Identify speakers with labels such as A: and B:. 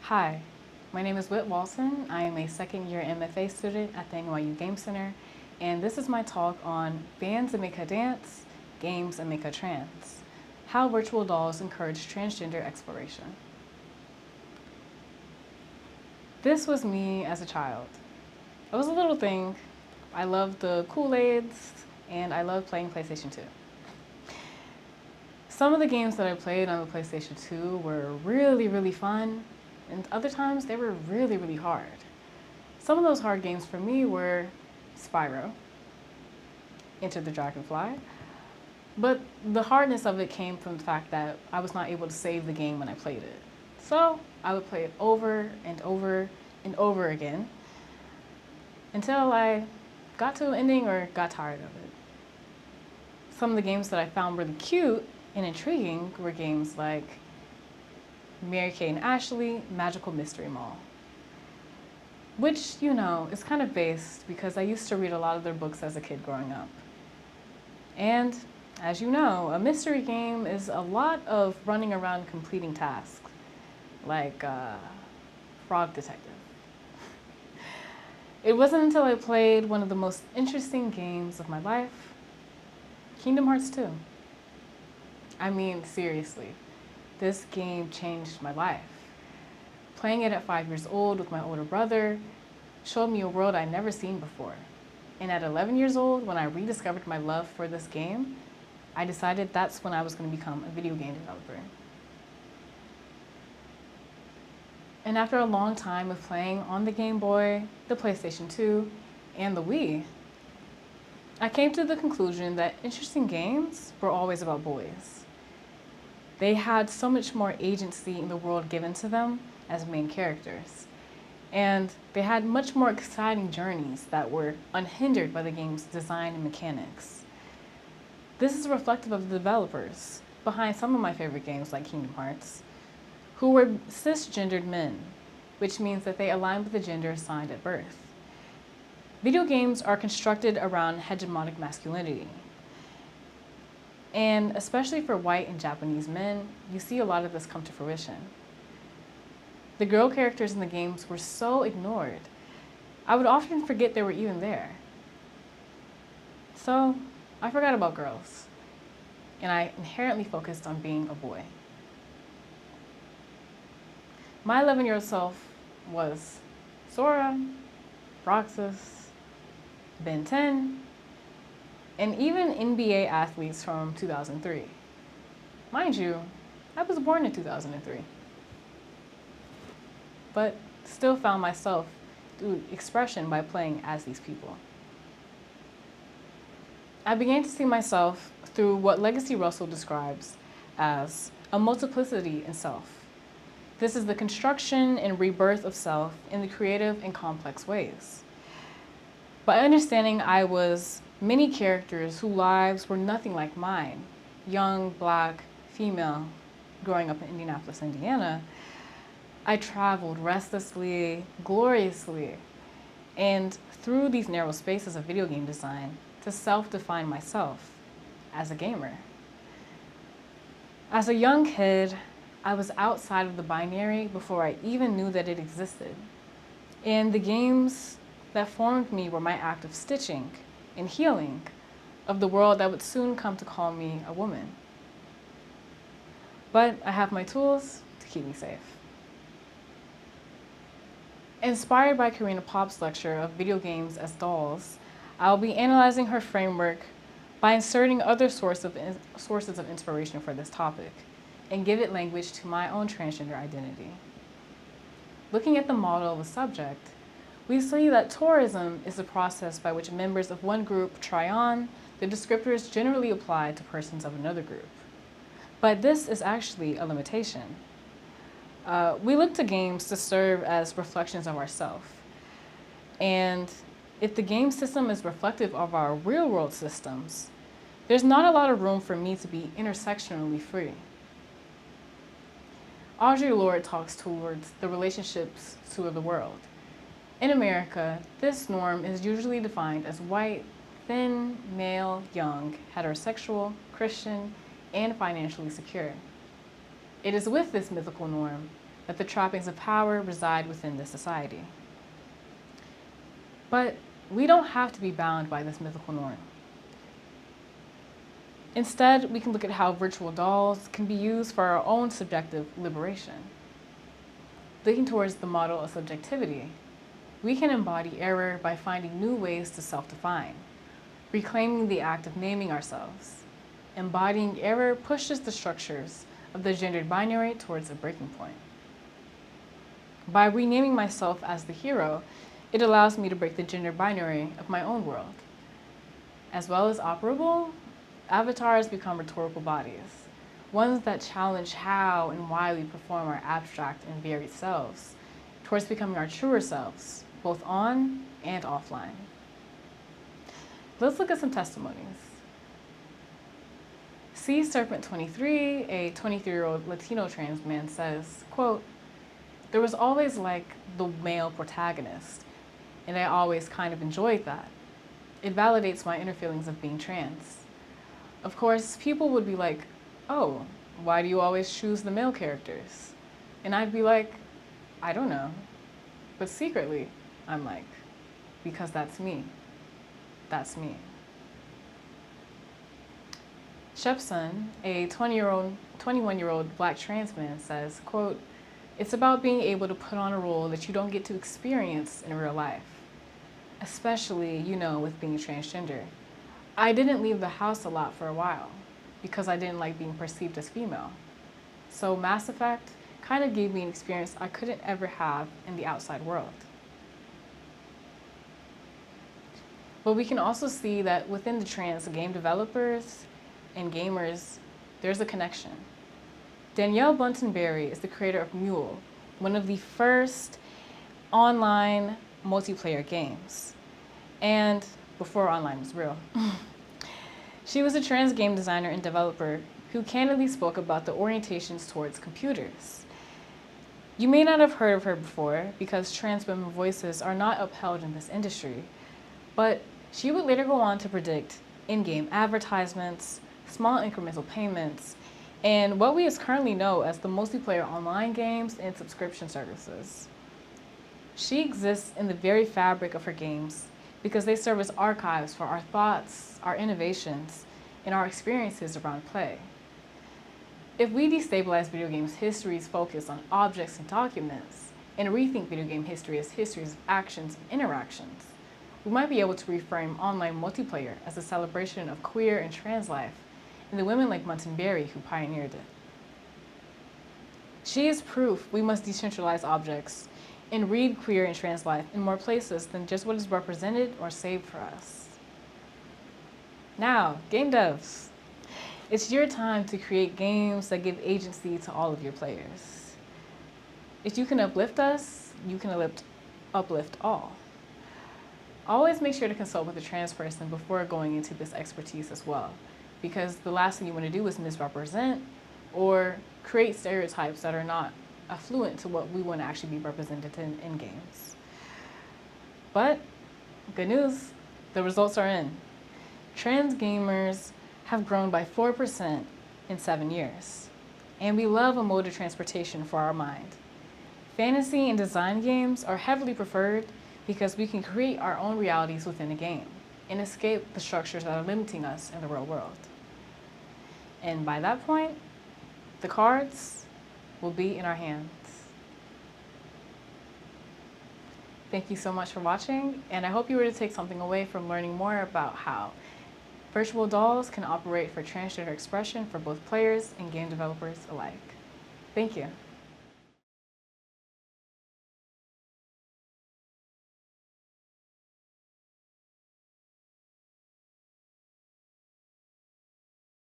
A: Hi, my name is Whit Walton. I am a second-year MFA student at the NYU Game Center, and this is my talk on bands that make her dance, games that make her trans, how virtual dolls encourage transgender exploration. This was me as a child. I was a little thing. I loved the Kool-Aids, and I loved playing PlayStation 2. Some of the games that I played on the PlayStation 2 were really fun, and other times they were really hard. Some of those hard games for me were Spyro, Enter the Dragonfly, but the hardness of it came from the fact that I was not able to save the game when I played it. So I would play it over and over again until I got to an ending or got tired of it. Some of the games that I found really cute and intriguing were games like Mary-Kate and Ashley, Magical Mystery Mall, which, you know, is kind of based because I used to read a lot of their books as a kid growing up. And as you know, a mystery game is a lot of running around completing tasks, like Frog Detective. It wasn't until I played one of the most interesting games of my life, Kingdom Hearts 2. I mean, seriously, this game changed my life. Playing it at 5 years old with my older brother showed me a world I'd never seen before. And at 11 years old, when I rediscovered my love for this game, I decided that's when I was going to become a video game developer. And after a long time of playing on the Game Boy, the PlayStation 2, and the Wii, I came to the conclusion that interesting games were always about boys. They had so much more agency in the world given to them as main characters. And they had much more exciting journeys that were unhindered by the game's design and mechanics. This is reflective of the developers behind some of my favorite games like Kingdom Hearts, who were cisgendered men, which means that they align with the gender assigned at birth. Video games are constructed around hegemonic masculinity. And especially for white and Japanese men, you see a lot of this come to fruition. The girl characters in the games were so ignored, I would often forget they were even there. So I forgot about girls, and I inherently focused on being a boy. My 11-year-old self was Sora, Roxas, Ben 10, and even NBA athletes from 2003. Mind you, I was born in 2003, but still found myself through expression by playing as these people. I began to see myself through what Legacy Russell describes as a multiplicity in self. This is the construction and rebirth of self in the creative and complex ways. By understanding I was many characters whose lives were nothing like mine, young, Black, female, growing up in Indianapolis, Indiana, I traveled restlessly, gloriously, and through these narrow spaces of video game design to self-define myself as a gamer. As a young kid, I was outside of the binary before I even knew that it existed. And the games that formed me were my act of stitching and healing of the world that would soon come to call me a woman. But I have my tools to keep me safe. Inspired by Karina Pop's lecture of video games as dolls, I'll be analyzing her framework by inserting other sources of inspiration for this topic and give it language to my own transgender identity. Looking at the model of a subject, we see that tourism is the process by which members of one group try on the descriptors generally applied to persons of another group. But this is actually a limitation. We look to games to serve as reflections of ourselves. And if the game system is reflective of our real world systems, there's not a lot of room for me to be intersectionally free. Audre Lorde talks towards the relationships to the world. In America, this norm is usually defined as white, thin, male, young, heterosexual, Christian, and financially secure. It is with this mythical norm that the trappings of power reside within this society. But we don't have to be bound by this mythical norm. Instead, we can look at how virtual dolls can be used for our own subjective liberation. Looking towards the model of subjectivity, we can embody error by finding new ways to self-define, reclaiming the act of naming ourselves. Embodying error pushes the structures of the gendered binary towards a breaking point. By renaming myself as the hero, it allows me to break the gender binary of my own world. As well as operable, avatars become rhetorical bodies, ones that challenge how and why we perform our abstract and varied selves towards becoming our truer selves, both on and offline. Let's look at some testimonies. C Serpent 23, a 23-year-old Latino trans man says, quote, "There was always like the male protagonist, and I always kind of enjoyed that. It validates my inner feelings of being trans. Of course, people would be like, oh, why do you always choose the male characters? And I'd be like, I don't know. But secretly, I'm like, because that's me. That's me." Shepson, a 21-year-old Black trans man says, quote, "It's about being able to put on a role that you don't get to experience in real life, especially, with being transgender. I didn't leave the house a lot for a while because I didn't like being perceived as female. So Mass Effect kind of gave me an experience I couldn't ever have in the outside world." But we can also see that within the trans game developers and gamers, there's a connection. Danielle Bunton-Berry is the creator of Mule, one of the first online multiplayer games. And before online was real. She was a trans game designer and developer who candidly spoke about the orientations towards computers. You may not have heard of her before because trans women voices are not upheld in this industry, but she would later go on to predict in-game advertisements, small incremental payments, and what we currently know as the multiplayer online games and subscription services. She exists in the very fabric of her games because they serve as archives for our thoughts, our innovations, and our experiences around play. If we destabilize video games history's focus on objects and documents, and rethink video game history as histories of actions and interactions, we might be able to reframe online multiplayer as a celebration of queer and trans life and the women like Bunton-Berry who pioneered it. She is proof we must decentralize objects and read queer and trans life in more places than just what is represented or saved for us. Now, game devs, it's your time to create games that give agency to all of your players. If you can uplift us, you can uplift all. Always make sure to consult with a trans person before going into this expertise as well, because the last thing you want to do is misrepresent or create stereotypes that are not affluent to what we want to actually be represented in games. But good news, the results are in. Trans gamers have grown by 4% in 7 years, and we love a mode of transportation for our mind. Fantasy and design games are heavily preferred because we can create our own realities within a game and escape the structures that are limiting us in the real world. And by that point, the cards will be in our hands. Thank you so much for watching, and I hope you were to take something away from learning more about how virtual dolls can operate for transgender expression for both players and game developers alike. Thank you.